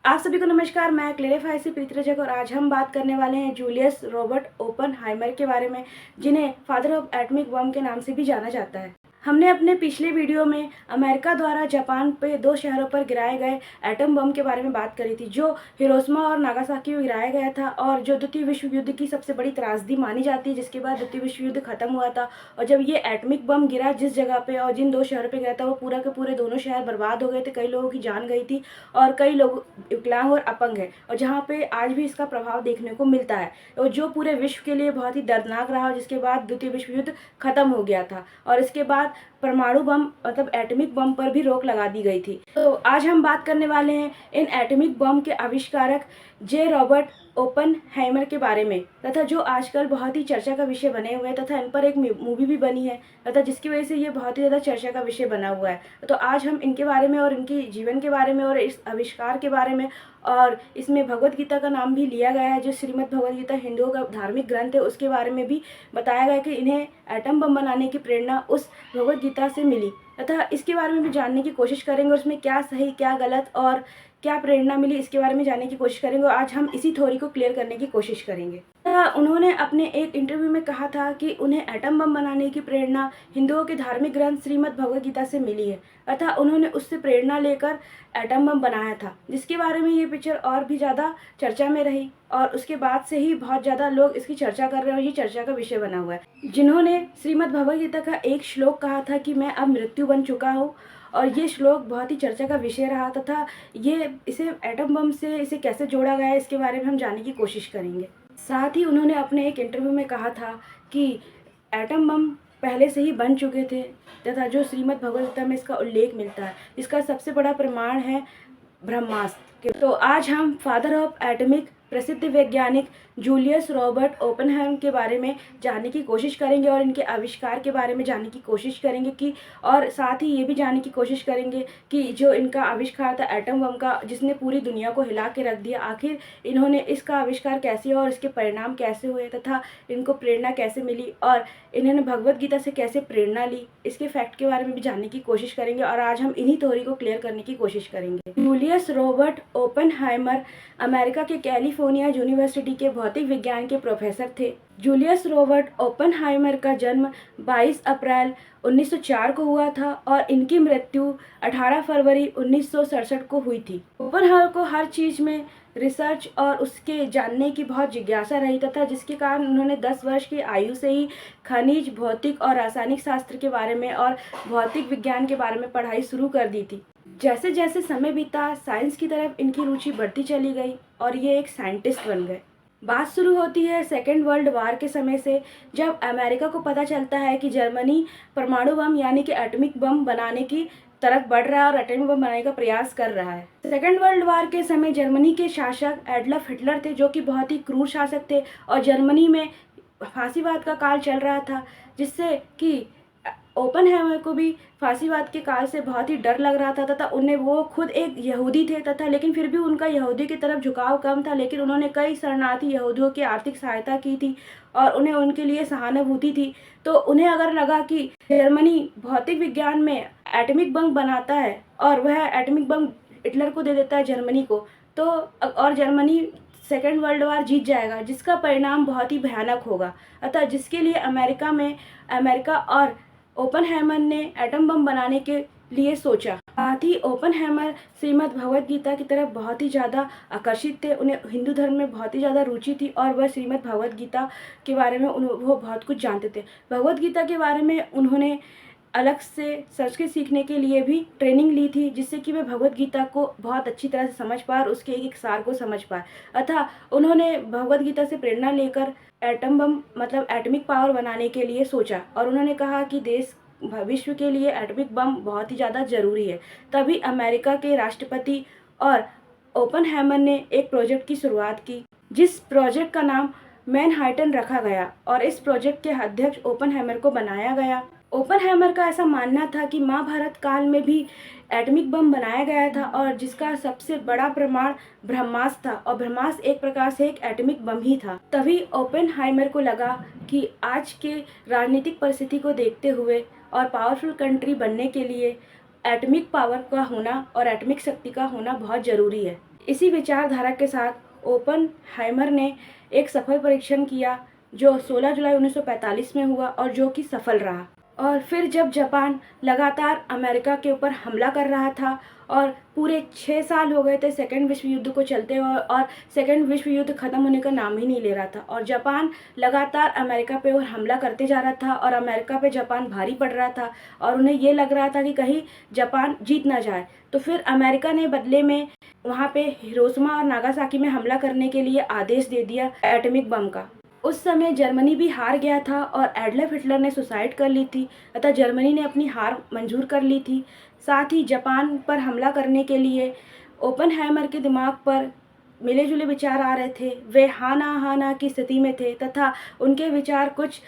आप सभी को नमस्कार। मैं क्लेरिफाई से प्रीति रजक और आज हम बात करने वाले हैं जूलियस रॉबर्ट ओपनहाइमर के बारे में, जिन्हें फादर ऑफ एटॉमिक बम के नाम से भी जाना जाता है। हमने अपने पिछले वीडियो में अमेरिका द्वारा जापान पे 2 शहरों पर गिराए गए एटम बम के बारे में बात करी थी, जो हिरोशिमा और नागासाकी में गिराया गया था और जो द्वितीय विश्व युद्ध की सबसे बड़ी त्रासदी मानी जाती है, जिसके बाद द्वितीय विश्व युद्ध खत्म हुआ था। और जब ये एटॉमिक बम गिरा जिस जगह पे और जिन 2 शहरों पे गिरा था, वो पूरा के पूरे दोनों शहर बर्बाद हो गए थे। कई लोगों की जान गई थी और कई लोग विकलांग और अपंग है, और जहाँ पे आज भी इसका प्रभाव देखने को मिलता है, और जो पूरे विश्व के लिए बहुत ही दर्दनाक रहा। जिसके बाद द्वितीय विश्व युद्ध खत्म हो गया था और इसके बाद परमाणु बम मतलब एटॉमिक बम पर भी रोक लगा दी गई थी। तो आज हम बात करने वाले हैं इन एटॉमिक बम के आविष्कारक जे रॉबर्ट ओपनहाइमर के बारे में, तथा जो आजकल बहुत ही चर्चा का विषय बने हुए हैं, तथा इन पर एक मूवी भी बनी है, तथा जिसकी वजह से ये बहुत ही ज़्यादा चर्चा का विषय बना हुआ है। तो आज हम इनके बारे में और इनके जीवन के बारे में और इस आविष्कार के बारे में, और इसमें भगवत गीता का नाम भी लिया गया है, जो श्रीमद् भगवत गीता हिंदुओं का धार्मिक ग्रंथ है, उसके बारे में भी बताया गया कि इन्हें एटम बम बनाने की प्रेरणा उस भगवत गीता से मिली। तथा इसके बारे में भी जानने की कोशिश करेंगे, उसमें क्या सही क्या गलत और क्या प्रेरणा मिली, इसके बारे में जानने की कोशिश करेंगे। और आज हम इसी थ्योरी को क्लियर करने की कोशिश करेंगे। उन्होंने अपने एक इंटरव्यू में कहा था कि उन्हें एटम बम बनाने की प्रेरणा हिंदुओं के धार्मिक ग्रंथ श्रीमद् भगवत गीता से मिली है, अतः उन्होंने उससे प्रेरणा लेकर एटम बम बनाया था, जिसके बारे में ये पिक्चर और भी ज़्यादा चर्चा में रही। और उसके बाद से ही बहुत ज़्यादा लोग इसकी चर्चा कर रहे हैं और ये चर्चा का विषय बना हुआ है। जिन्होंने श्रीमद् भगवत गीता का एक श्लोक कहा था कि मैं अब मृत्यु बन चुका हूँ, और ये श्लोक बहुत ही चर्चा का विषय रहा, तथा ये इसे एटम बम से इसे कैसे जोड़ा गया है, इसके बारे में हम जानने की कोशिश करेंगे। साथ ही उन्होंने अपने एक इंटरव्यू में कहा था कि एटम बम पहले से ही बन चुके थे, तथा जो श्रीमद् भगवत गीता में इसका उल्लेख मिलता है, इसका सबसे बड़ा प्रमाण है ब्रह्मास्त्र। तो आज हम फादर ऑफ एटॉमिक प्रसिद्ध वैज्ञानिक जूलियस रॉबर्ट ओपनहाइमर के बारे में जानने की कोशिश करेंगे और इनके आविष्कार के बारे में जानने की कोशिश करेंगे कि, और साथ ही ये भी जानने की कोशिश करेंगे कि जो इनका आविष्कार था एटम बम का, जिसने पूरी दुनिया को हिला के रख दिया, आखिर इन्होंने इसका आविष्कार कैसे हुआ और इसके परिणाम कैसे हुए, तथा इनको प्रेरणा कैसे मिली और इन्होंने भगवत गीता से कैसे प्रेरणा ली, इसके फैक्ट के बारे में भी जानने की कोशिश करेंगे। और आज हम इन्हीं थ्योरी को क्लियर करने की कोशिश करेंगे। जूलियस रॉबर्ट ओपनहाइमर अमेरिका के कैलिफोर्निया यूनिवर्सिटी के भौतिक विज्ञान के प्रोफेसर थे। जूलियस रॉबर्ट ओपनहाइमर का जन्म 22 अप्रैल 1904 को हुआ था और इनकी मृत्यु 18 फरवरी 1967 को हुई थी। ओपनहाइमर को हर चीज़ में रिसर्च और उसके जानने की बहुत जिज्ञासा रही, तथा जिसके कारण उन्होंने 10 वर्ष की आयु से ही खनिज, भौतिक और रासायनिक शास्त्र के बारे में और भौतिक विज्ञान के बारे में पढ़ाई शुरू कर दी थी। जैसे जैसे समय बीता, साइंस की तरफ इनकी रुचि बढ़ती चली गई और ये एक साइंटिस्ट बन गए। बात शुरू होती है सेकेंड वर्ल्ड वार के समय से, जब अमेरिका को पता चलता है कि जर्मनी परमाणु बम यानी कि एटॉमिक बम बनाने की तरफ बढ़ रहा है और एटॉमिक बम बनाने का प्रयास कर रहा है। सेकेंड वर्ल्ड वार के समय जर्मनी के शासक एडल्फ हिटलर थे, जो कि बहुत ही क्रूर शासक थे, और जर्मनी में फांसीवाद का काल चल रहा था, जिससे कि ओपनहाइमर को भी फांसीवाद के काल से बहुत ही डर लग रहा था, तथा उन्हें वो खुद एक यहूदी थे, तथा लेकिन फिर भी उनका यहूदी की तरफ झुकाव कम था। लेकिन उन्होंने कई शरणार्थी यहूदियों की आर्थिक सहायता की थी और उन्हें उनके लिए सहानुभूति थी। तो उन्हें अगर लगा कि जर्मनी भौतिक विज्ञान में एटॉमिक बम बनाता है और वह एटॉमिक बम हिटलर को दे देता है जर्मनी को, तो और जर्मनी सेकेंड वर्ल्ड वार जीत जाएगा, जिसका परिणाम बहुत ही भयानक होगा। अतः जिसके लिए अमेरिका और ओपनहाइमर ने एटम बम बनाने के लिए सोचा। साथ ही ओपनहाइमर श्रीमद् भगवत गीता की तरफ बहुत ही ज़्यादा आकर्षित थे। उन्हें हिंदू धर्म में बहुत ही ज़्यादा रुचि थी और वह श्रीमद् भगवत गीता के बारे में वो बहुत कुछ जानते थे। भगवत गीता के बारे में उन्होंने अलग से संस्कृत सीखने के लिए भी ट्रेनिंग ली थी, जिससे कि वे भगवत गीता को बहुत अच्छी तरह से समझ पाए और उसके एक सार को समझ पाए। अतः उन्होंने भगवत गीता से प्रेरणा लेकर एटम बम मतलब एटॉमिक पावर बनाने के लिए सोचा, और उन्होंने कहा कि विश्व के लिए एटॉमिक बम बहुत ही ज़्यादा ज़रूरी है। तभी अमेरिका के राष्ट्रपति और ओपनहाइमर ने एक प्रोजेक्ट की शुरुआत की, जिस प्रोजेक्ट का नाम मैनहट्टन रखा गया, और इस प्रोजेक्ट के अध्यक्ष ओपनहाइमर को बनाया गया। ओपनहाइमर का ऐसा मानना था कि महाभारत काल में भी एटॉमिक बम बनाया गया था, और जिसका सबसे बड़ा प्रमाण ब्रह्मास्त्र था, और ब्रह्मास्त्र एक प्रकार से एक एटॉमिक बम ही था। तभी ओपनहाइमर को लगा कि आज के राजनीतिक परिस्थिति को देखते हुए और पावरफुल कंट्री बनने के लिए एटॉमिक पावर का होना और एटॉमिक शक्ति का होना बहुत ज़रूरी है। इसी विचारधारा के साथ ओपनहाइमर ने एक सफल परीक्षण किया जो 16 जुलाई 1945 में हुआ और जो कि सफल रहा। और फिर जब जापान लगातार अमेरिका के ऊपर हमला कर रहा था और पूरे 6 साल हो गए थे सेकेंड विश्व युद्ध को चलते हुए और सेकेंड विश्व युद्ध खत्म होने का नाम ही नहीं ले रहा था और जापान लगातार अमेरिका पे और हमला करते जा रहा था और अमेरिका पे जापान भारी पड़ रहा था और उन्हें ये लग रहा था कि कहीं जापान जीत ना जाए। तो फिर अमेरिका ने बदले में वहाँ पे हिरोशिमा और नागासाकी में हमला करने के लिए आदेश दे दिया एटॉमिक बम का। उस समय जर्मनी भी हार गया था और एडल्फ हिटलर ने सुसाइड कर ली थी, अतः जर्मनी ने अपनी हार मंजूर कर ली थी। साथ ही जापान पर हमला करने के लिए ओपनहाइमर के दिमाग पर मिले जुले विचार आ रहे थे। वे हाँ ना की स्थिति में थे तथा उनके विचार कुछ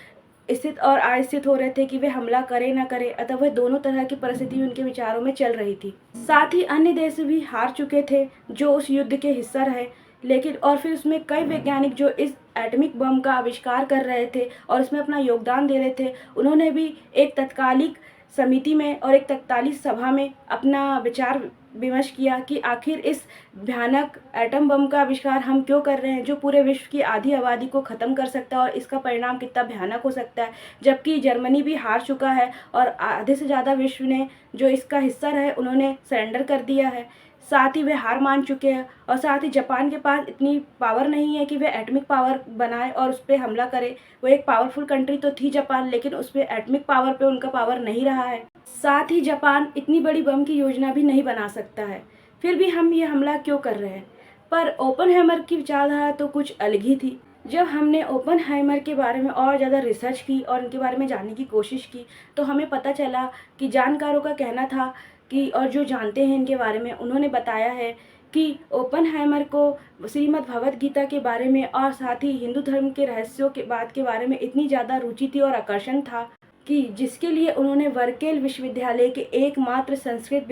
स्थित और अस्थित हो रहे थे कि वे हमला करें ना करें, अतः वह दोनों तरह की परिस्थिति उनके विचारों में चल रही थी। साथ ही अन्य देश भी हार चुके थे जो उस युद्ध के हिस्सा रहे, लेकिन और फिर उसमें कई वैज्ञानिक जो इस एटॉमिक बम का आविष्कार कर रहे थे और इसमें अपना योगदान दे रहे थे, उन्होंने भी एक तत्कालिक समिति में और एक तत्कालिक सभा में अपना विचार विमर्श किया कि आखिर इस भयानक एटम बम का आविष्कार हम क्यों कर रहे हैं जो पूरे विश्व की आधी आबादी को ख़त्म कर सकता है और इसका परिणाम कितना भयानक हो सकता है, जबकि जर्मनी भी हार चुका है और आधे से ज़्यादा विश्व ने जो इसका हिस्सा रहे उन्होंने सरेंडर कर दिया है। साथ ही वे हार मान चुके हैं और साथ ही जापान के पास इतनी पावर नहीं है कि वे एटॉमिक पावर बनाए और उस पर हमला करे। वो एक पावरफुल कंट्री तो थी जापान, लेकिन उस पर एटॉमिक पावर पे उनका पावर नहीं रहा है। साथ ही जापान इतनी बड़ी बम की योजना भी नहीं बना सकता है, फिर भी हम ये हमला क्यों कर रहे हैं। पर ओपनहाइमर की विचारधारा तो कुछ अलग ही थी। जब हमने ओपनहाइमर के बारे में और ज़्यादा रिसर्च की और उनके बारे में जानने की कोशिश की तो हमें पता चला कि जानकारों का कहना था कि और जो जानते हैं इनके बारे में उन्होंने बताया है कि ओपनहाइमर को श्रीमद् भगवद गीता के बारे में और साथ ही हिंदू धर्म के रहस्यों के बात के बारे में इतनी ज़्यादा रुचि थी और आकर्षण था कि जिसके लिए उन्होंने वर्केल विश्वविद्यालय के एकमात्र संस्कृत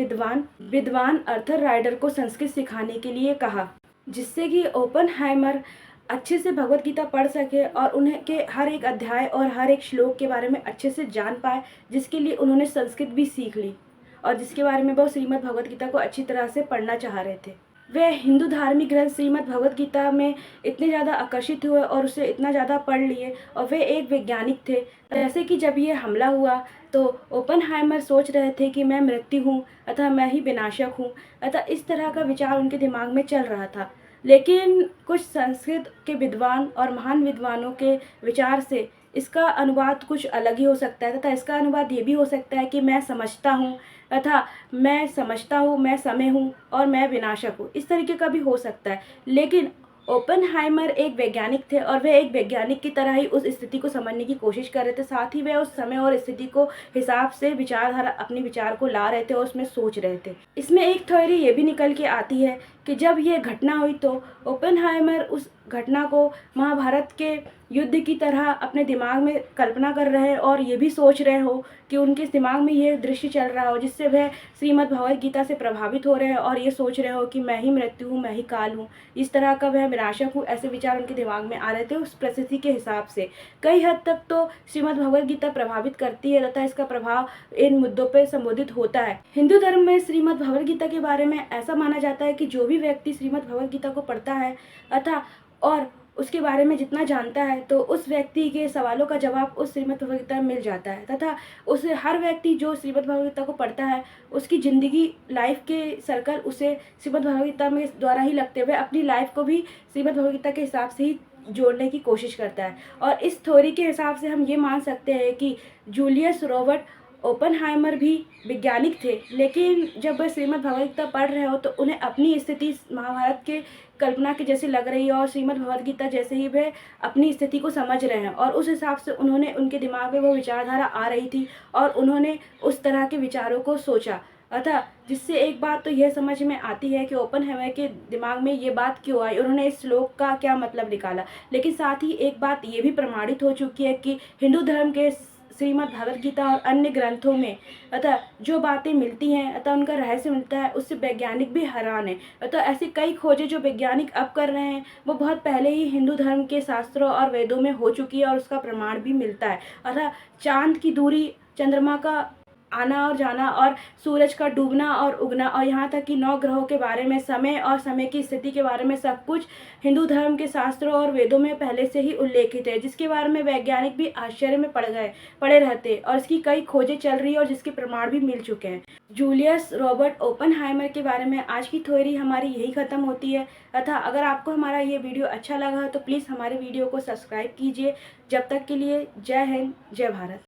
विद्वान अर्थर राइडर को संस्कृत सिखाने के लिए कहा, जिससे कि ओपनहाइमर अच्छे से भगवद गीता पढ़ सके और उन्हें के हर एक अध्याय और हर एक श्लोक के बारे में अच्छे से जान पाए, जिसके लिए उन्होंने संस्कृत भी सीख ली और जिसके बारे में वो श्रीमद् भगवद गीता को अच्छी तरह से पढ़ना चाह रहे थे। वे हिंदू धार्मिक ग्रंथ श्रीमद् भगवद गीता में इतने ज़्यादा आकर्षित हुए और उसे इतना ज़्यादा पढ़ लिए और वे एक वैज्ञानिक थे। जैसे कि जब ये हमला हुआ तो ओपनहाइमर सोच रहे थे कि मैं मृत्यु हूँ अतः मैं ही विनाशक हूँ, अतः इस तरह का विचार उनके दिमाग में चल रहा था। लेकिन कुछ संस्कृत के विद्वान और महान विद्वानों के विचार से इसका अनुवाद कुछ अलग ही हो सकता है तथा इसका अनुवाद ये भी हो सकता है कि मैं समझता हूँ तथा मैं समझता हूँ, मैं समय हूँ और मैं विनाशक हूँ, इस तरीके का भी हो सकता है। लेकिन ओपनहाइमर एक वैज्ञानिक थे और वे एक वैज्ञानिक की तरह ही उस स्थिति को समझने की कोशिश कर रहे थे। साथ ही वे उस समय और स्थिति को हिसाब से विचारधारा अपने विचार को ला रहे थे और उसमें सोच रहे थे। इसमें एक थ्योरी ये भी निकल के आती है कि जब ये घटना हुई तो ओपनहाइमर उस घटना को महाभारत के युद्ध की तरह अपने दिमाग में कल्पना कर रहे हैं और ये भी सोच रहे हो कि उनके दिमाग में ये दृश्य चल रहा हो जिससे वह श्रीमद् भगवद गीता से प्रभावित हो रहे हैं और ये सोच रहे हो कि मैं ही मृत्यु हूँ, मैं ही काल हूँ, इस तरह का वह विनाशक हूँ, ऐसे विचार उनके दिमाग में आ रहे थे उस परिस्थिति के हिसाब से। कई हद तक तो श्रीमद् भगवद गीता प्रभावित करती है तथा इसका प्रभाव इन मुद्दों पर संबोधित होता है। हिंदू धर्म में श्रीमद् भगवद गीता के बारे में ऐसा माना जाता है कि जो भी व्यक्ति श्रीमद् भगवद गीता को पढ़ता है अतः और उसके बारे में जितना जानता है तो उस व्यक्ति के सवालों का जवाब उस श्रीमद् भगवद गीता में मिल जाता है तथा उस हर व्यक्ति जो श्रीमद् भगवद गीता को पढ़ता है उसकी ज़िंदगी लाइफ के सर्कल उसे श्रीमद् भगवद गीता में द्वारा ही लगते हुए अपनी लाइफ को भी श्रीमद् भगवद गीता के हिसाब से ही जोड़ने की कोशिश करता है। और इस थ्योरी के हिसाब से हम ये मान सकते हैं कि जूलियस रॉबर्ट ओपनहाइमर भी वैज्ञानिक थे, लेकिन जब वह श्रीमद् भगवद गीता पढ़ रहे हो तो उन्हें अपनी स्थिति महाभारत के कल्पना के जैसे लग रही है और श्रीमद् भगवद गीता जैसे ही वे अपनी स्थिति को समझ रहे हैं और उस हिसाब से उन्होंने उनके दिमाग में वो विचारधारा आ रही थी और उन्होंने उस तरह के विचारों को सोचा। अतः जिससे एक बात तो यह समझ में आती है कि ओपनहाइमर के दिमाग में ये बात क्यों आई, उन्होंने इस श्लोक का क्या मतलब निकाला। लेकिन साथ ही एक बात ये भी प्रमाणित हो चुकी है कि हिंदू धर्म के श्रीमद् भगवद गीता और अन्य ग्रंथों में अतः जो बातें मिलती हैं अतः उनका रहस्य मिलता है, उससे वैज्ञानिक भी हैरान है। अतः ऐसी कई खोजें जो वैज्ञानिक अब कर रहे हैं वो बहुत पहले ही हिंदू धर्म के शास्त्रों और वेदों में हो चुकी है और उसका प्रमाण भी मिलता है। अतः चांद की दूरी, चंद्रमा का आना और जाना और सूरज का डूबना और उगना और यहाँ तक कि 9 ग्रहों के बारे में, समय और समय की स्थिति के बारे में सब कुछ हिंदू धर्म के शास्त्रों और वेदों में पहले से ही उल्लेखित है, जिसके बारे में वैज्ञानिक भी आश्चर्य में पड़े रहते और इसकी कई खोजें चल रही है और जिसके प्रमाण भी मिल चुके हैं। जूलियस रॉबर्ट ओपेनहाइमर के बारे में आज की थ्योरी हमारी यही ख़त्म होती है। तथा अगर आपको हमारा ये वीडियो अच्छा लगा तो प्लीज़ हमारे वीडियो को सब्सक्राइब कीजिए। जब तक के लिए जय हिंद, जय भारत।